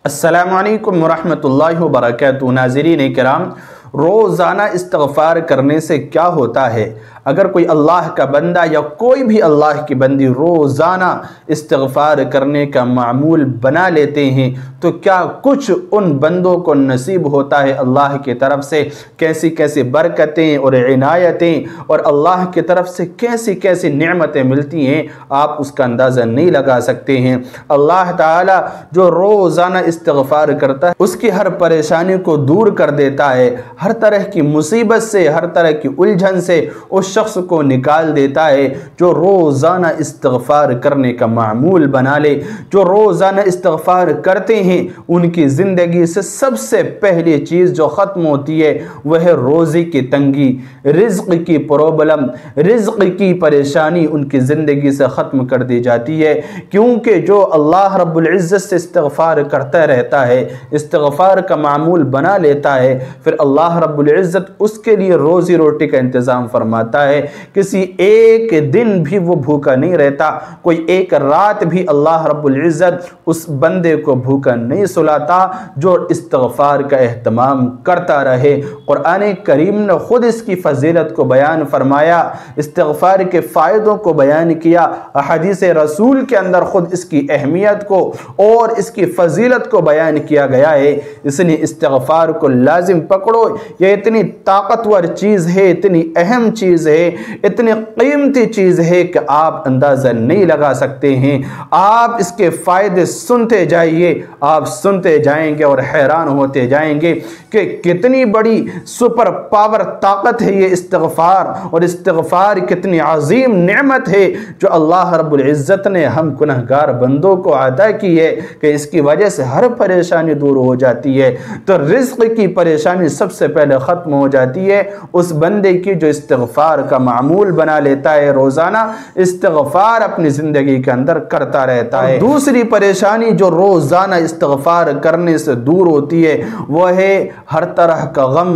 अस्सलामु अलैकुम वरहमतुल्लाहि वबरकातुहू। नाज़रीन किराम, रोज़ाना इस्तिग़फ़ार करने से क्या होता है? अगर कोई अल्लाह का बंदा या कोई भी अल्लाह की बंदी रोज़ाना इस्तिग़फ़ार करने का मामूल बना लेते हैं तो क्या कुछ उन बंदों को नसीब होता है अल्लाह की तरफ से। कैसी कैसी बरकतें और इनायतें और अल्लाह की तरफ से कैसी कैसी नेमतें मिलती हैं, आप उसका अंदाज़ा नहीं लगा सकते हैं। अल्लाह ताला जो रोज़ाना इस्तिग़फ़ार करता है उसकी हर परेशानी को दूर कर देता है, हर तरह की मुसीबत से, हर तरह की उलझन से उस शख्स को निकाल देता है जो रोज़ाना इस्तिग़फ़ार करने का मामूल बना ले। जो रोज़ाना इस्तिग़फ़ार करते हैं उनकी ज़िंदगी से सबसे पहली चीज़ जो ख़त्म होती है वह है रोज़ी की तंगी, रिज़्क़ की प्रॉब्लम, रिज़्क़ की परेशानी उनकी ज़िंदगी से ख़त्म कर दी जाती है। क्योंकि जो अल्लाह रब्बुल इज़्ज़त से इस्तिग़फ़ार करता रहता है, इस्तिग़फ़ार का मामूल बना लेता है, फिर अल्लाह रब्बुल इज़्ज़त उसके लिए रोज़ी रोटी का इंतज़ाम फरमाता है। किसी एक दिन भी वो भूखा नहीं रहता, कोई एक रात भी अल्लाह रब्बुल इज़्ज़त उस बंदे को भूखा नहीं सुलाता जो इस्तिग़फ़ार का एहतमाम करता रहे। कुरान करीम ने खुद इसकी फजीलत को बयान फरमाया, इस्तिग़फ़ार के फ़ायदों को बयान किया। हदीस रसूल के अंदर खुद इसकी अहमियत को और इसकी फजीलत को बयान किया गया है। इसलिए इस्तिग़फ़ार को लाजिम पकड़ो, ये इतनी ताकतवर चीज़ है, इतनी अहम चीज़ है, इतनी कीमती चीज़ है कि आप अंदाज़ा नहीं लगा सकते हैं। आप इसके फ़ायदे सुनते जाइए, आप सुनते जाएंगे और हैरान होते जाएंगे कि कितनी बड़ी सुपर पावर ताकत है ये इस्तिग़फ़ार, और इस्तिग़फ़ार कितनी अजीम नेमत है जो अल्लाह रब्बुल इज़्ज़त ने हम गुनहगार बंदों को अता की है कि इसकी वजह से हर परेशानी दूर हो जाती है। तो रिज़्क़ की परेशानी सबसे पहले ख़त्म हो जाती है उस बंदे की जो इस्तिग़फ़ार का मामूल बना लेता है, रोज़ाना इस्तिग़फ़ार अपनी ज़िंदगी के अंदर करता रहता है। दूसरी परेशानी जो रोज़ाना इस्तिग़फ़ार करने से दूर होती है वह है हर तरह का गम,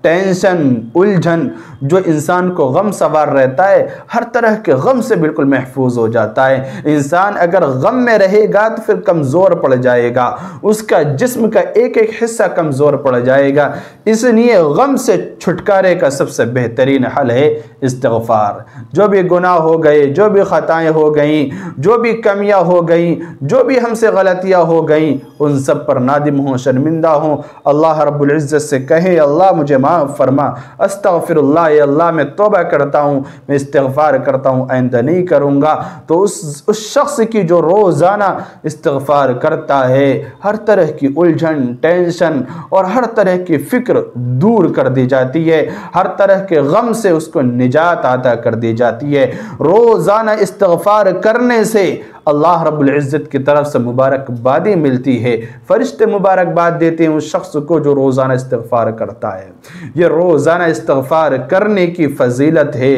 टेंशन, उलझन। जो इंसान को गम सवार रहता है हर तरह के गम से बिल्कुल महफूज हो जाता है। इंसान अगर गम में रहेगा तो फिर कमज़ोर पड़ जाएगा, उसका जिस्म का एक एक हिस्सा कमज़ोर पड़ जाएगा। इसलिए गम से छुटकारे का सबसे बेहतरीन हल है इस्तिग़फ़ार। जो भी गुनाह हो गए, जो भी ख़ताएँ हो गई, जो भी कमियाँ हो गई, जो भी हमसे गलतियाँ हो गई, उन सब पर नादिम हों, शर्मिंदा हों, अल्लाह रब्बुल इज़्ज़त से कहें अल्लाह मुझे माफ़ फरमा, अस्तग़फ़िरुल्लाह, या अल्लाह मैं तौबा करता हूँ, मैं इस्तिग़फ़ार करता हूँ, आइंदा नहीं करूँगा। तो उस शख्स की जो रोज़ाना इस्तिग़फ़ार करता है हर तरह की उलझन, टेंशन और हर तरह की फ़िक्र दूर कर दी जाती है, हर तरह के गम से उसको निजात अता कर दी जाती है। रोज़ाना इस्तिग़फ़ार करने से अल्लाह रब्बुल इज़्ज़त की तरफ से मुबारकबादी मिलती है। फरिश्ते मुबारकबाद देते हैं उस शख्स को जो रोज़ाना इस्तिग़फ़ार करता है। ये रोज़ाना इस्तिग़फ़ार करने की फजीलत है,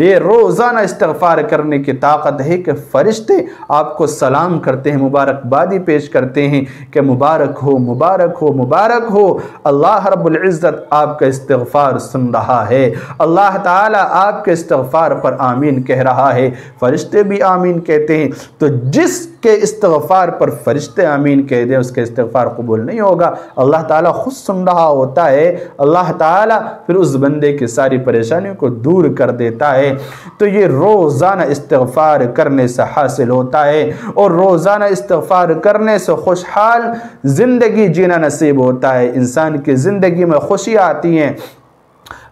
ये रोज़ाना इस्तिग़फ़ार करने की ताकत है कि फरिश्ते आपको सलाम करते हैं, मुबारकबादी पेश करते हैं कि मुबारक हो, मुबारक हो, मुबारक हो। अल्लाह रब्बुल इज़्ज़त आपका इस्तिग़फ़ार सुन रहा है, अल्लाह ताला आपके इस्तिग़फ़ार पर आमीन कह रहा है, फरिश्ते भी आमीन कहते हैं। तो जिसके इस्तिग़फ़ार पर फरिश्ते आमीन कह दें उसके इस्तिग़फ़ार कबूल नहीं होगा, अल्लाह ताला खुद सुन रहा होता है। अल्लाह ताला फिर उस बंदे की सारी परेशानियों को दूर कर देता है। तो ये रोज़ाना इस्तिग़फ़ार करने से हासिल होता है, और रोज़ाना इस्तिग़फ़ार करने से खुशहाल ज़िंदगी जीना नसीब होता है। इंसान की ज़िंदगी में खुशियाँ आती हैं,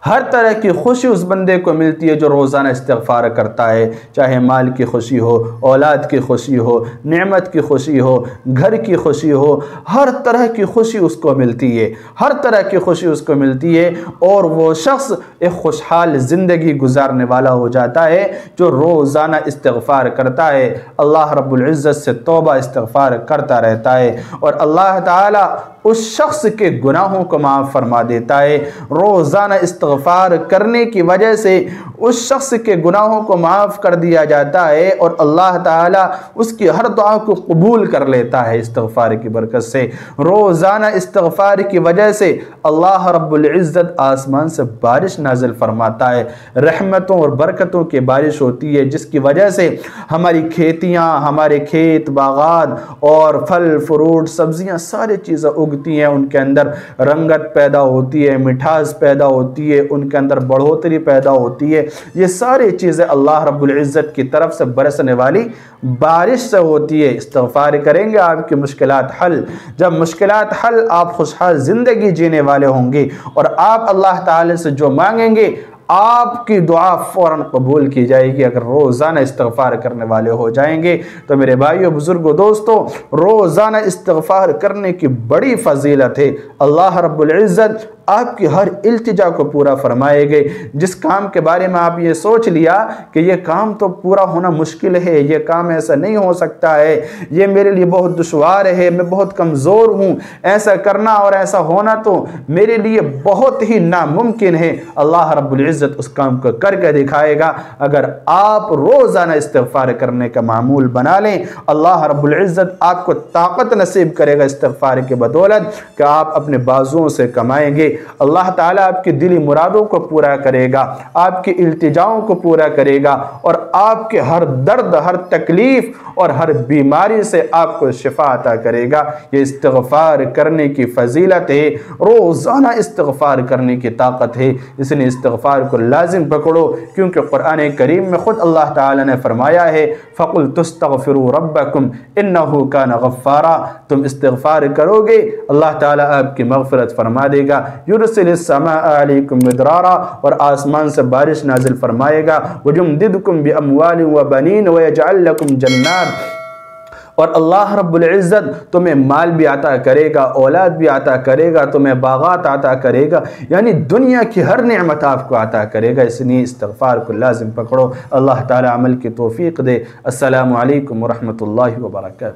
हर तरह की खुशी उस बंदे को मिलती है जो रोज़ाना इस्तिग़फ़ार करता है, चाहे माल की खुशी हो, औलाद की खुशी हो, नेमत की खुशी हो, घर की खुशी हो, हर तरह की खुशी उसको मिलती है, हर तरह की खुशी उसको मिलती है, और वो शख्स एक खुशहाल ज़िंदगी गुजारने वाला हो जाता है जो रोज़ाना इस्तिग़फ़ार करता है, अल्लाह रब्बुल इज़्ज़त से तौबा इस्तिग़फ़ार करता रहता है, और अल्लाह ताला उस शख्स के गुनाहों को माफ़ फरमा देता है। रोज़ाना इस्तिग़फ़ार इस्तग़फ़ार करने की वजह से उस शख्स के गुनाहों को माफ़ कर दिया जाता है और अल्लाह ताला उसकी हर दुआ को कबूल कर लेता है इस्तग़फ़ार की बरकत से। रोज़ाना इस्तग़फ़ार की वजह से अल्लाह रब्बुल इज़्ज़त आसमान से बारिश नाज़िल फरमाता है, रहमतों और बरकतों की बारिश होती है, जिसकी वजह से हमारी खेतियाँ, हमारे खेत बागात और फल फ्रूट सब्जियाँ सारी चीज़ें उगती हैं, उनके अंदर रंगत पैदा होती है, मिठास पैदा होती है, उनके अंदर बढ़ोतरी पैदा होती है। ये सारी चीज़ें अल्लाह रब्बुल इज़्ज़त की तरफ से बरसने वाली बारिश से होती है। इस्तग़फ़ार करेंगे आपकी मुश्किलात हल, जब मुश्किलात हल आप खुशहाल ज़िंदगी जीने वाले होंगे और आप अल्लाह ताला से जो मांगेंगे आपकी दुआ फ़ौरन कबूल की जाएगी अगर रोज़ाना इस्तग़फ़ार करने वाले हो जाएंगे। तो मेरे भाइयों बुज़ुर्गों दोस्तों, रोज़ाना इस्तग़फ़ार करने की बड़ी फ़ज़ीलत है। अल्लाह रब्बुल इज़्ज़त आपकी हर इल्तिजा को पूरा फरमाएंगे। जिस काम के बारे में आप ये सोच लिया कि ये काम तो पूरा होना मुश्किल है, ये काम ऐसा नहीं हो सकता है, ये मेरे लिए बहुत दुश्वार है, मैं बहुत कमज़ोर हूँ, ऐसा करना और ऐसा होना तो मेरे लिए बहुत ही नामुमकिन है, अल्लाह रब्बुल इज़्ज़त उस काम को करके दिखाएगा। अगर आप रोज़ाना इस्तग़फ़ार करने का मामूल बना लें, अल्लाह रब्बुल इज़्ज़त आपको ताकत नसीब करेगा इस्तग़फ़ार के बदौलत कि आप अपने बाजुओं से कमाएंगे। अल्लाह ताला आपकी दिली मुरादों को पूरा करेगा, आपकी इल्तिजाओं को पूरा करेगा और आपके हर दर्द, हर तकलीफ और हर बीमारी से आपको शिफा अता करेगा। ये इस्तग़फ़ार करने की फ़ज़ीलत है, रोज़ाना इस्तग़फ़ार करने की ताकत है, इसलिए इस्तग़फ़ार को लाजिम पकड़ो, क्योंकि कुरान करीम में खुद अल्लाह ताला ने फरमाया है फ़क़ुल तुस्तग़फ़िरू रब्बकुम इन्नहु कान गफ़्फ़ारा। तुम इस्तग़फ़ार करोगे अल्लाह ताला आपकी मग़फ़िरत फरमा देगा। युरसिलिस समा अलैकुम मिदरारा, और आसमान से बारिश नाजिल फरमाएगा। वयुमदिदकुम बिअमवालिन व बनीन व यजअल लकुम जन्नात, और अल्लाह रब्बुल इज़्ज़त तुम्हें माल भी अता करेगा, औलाद भी अता करेगा, तुम्हें बागात अता करेगा, यानी दुनिया की हर नेमत आपको अता करेगा। इसलिए इस्तग़फ़ार को लाजिम पकड़ो। अल्लाह ताला अमल की तौफ़ीक़ दे। अस्सलामु अलैकुम व रहमतुल्लाहि व बरकातहू।